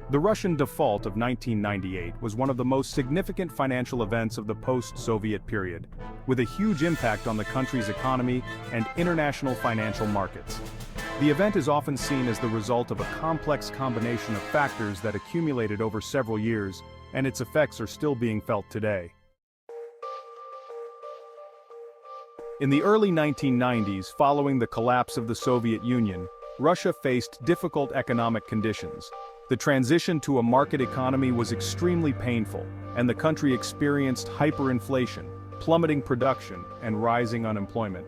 The Russian default of 1998 was one of the most significant financial events of the post-Soviet period, with a huge impact on the country's economy and international financial markets. The event is often seen as the result of a complex combination of factors that accumulated over several years, and its effects are still being felt today. In the early 1990s, following the collapse of the Soviet Union, Russia faced difficult economic conditions. The transition to a market economy was extremely painful, and the country experienced hyperinflation, plummeting production, and rising unemployment.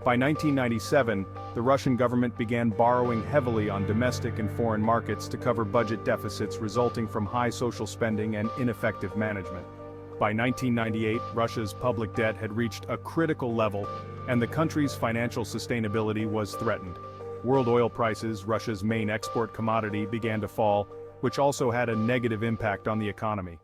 By 1997, the Russian government began borrowing heavily on domestic and foreign markets to cover budget deficits resulting from high social spending and ineffective management. By 1998, Russia's public debt had reached a critical level, and the country's financial sustainability was threatened. World oil prices, Russia's main export commodity, began to fall, which also had a negative impact on the economy.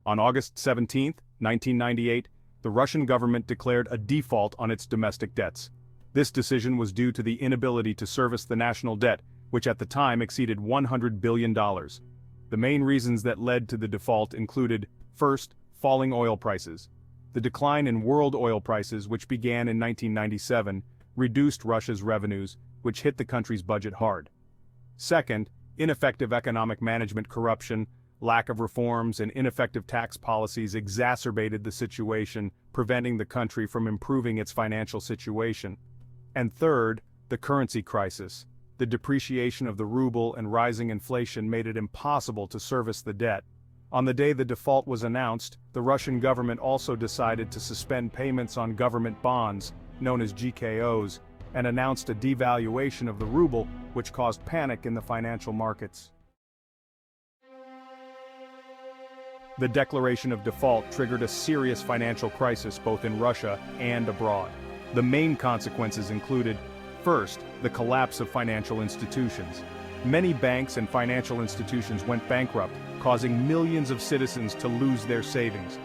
On August 17, 1998, the Russian government declared a default on its domestic debts. This decision was due to the inability to service the national debt, which at the time exceeded $100 billion. The main reasons that led to the default included, first, falling oil prices. The decline in world oil prices, which began in 1997, reduced Russia's revenues, which hit the country's budget hard. Second, ineffective economic management, corruption, lack of reforms, and ineffective tax policies exacerbated the situation, preventing the country from improving its financial situation. And third, the currency crisis. The depreciation of the ruble and rising inflation made it impossible to service the debt. On the day the default was announced, the Russian government also decided to suspend payments on government bonds, known as GKOs, and announced a devaluation of the ruble, which caused panic in the financial markets. The declaration of default triggered a serious financial crisis both in Russia and abroad. The main consequences included, first, the collapse of financial institutions. Many banks and financial institutions went bankrupt, causing millions of citizens to lose their savings.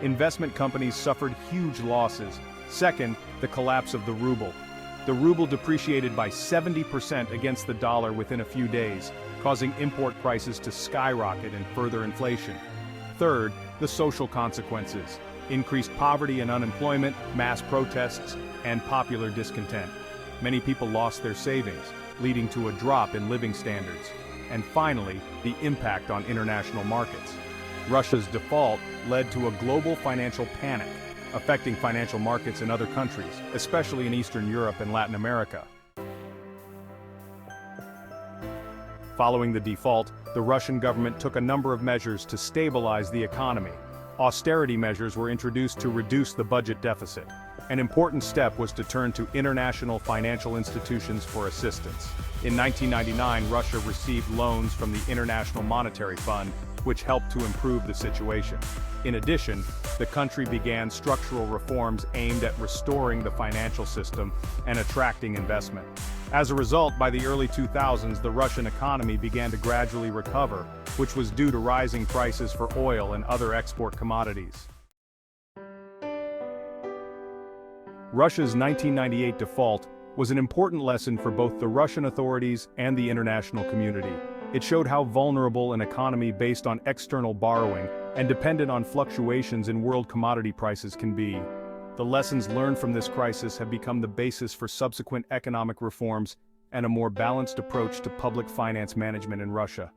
Investment companies suffered huge losses. Second, the collapse of the ruble. The ruble depreciated by 70% against the dollar within a few days, causing import prices to skyrocket and further inflation. Third, the social consequences. Increased poverty and unemployment, mass protests, and popular discontent. Many people lost their savings, leading to a drop in living standards. And finally, the impact on international markets. Russia's default led to a global financial panic, affecting financial markets in other countries, especially in Eastern Europe and Latin America. Following the default, the Russian government took a number of measures to stabilize the economy. Austerity measures were introduced to reduce the budget deficit. An important step was to turn to international financial institutions for assistance. In 1999, Russia received loans from the International Monetary Fund, which helped to improve the situation. In addition, the country began structural reforms aimed at restoring the financial system and attracting investment. As a result, by the early 2000s, the Russian economy began to gradually recover, which was due to rising prices for oil and other export commodities. Russia's 1998 default was an important lesson for both the Russian authorities and the international community. It showed how vulnerable an economy based on external borrowing and dependent on fluctuations in world commodity prices can be. The lessons learned from this crisis have become the basis for subsequent economic reforms and a more balanced approach to public finance management in Russia.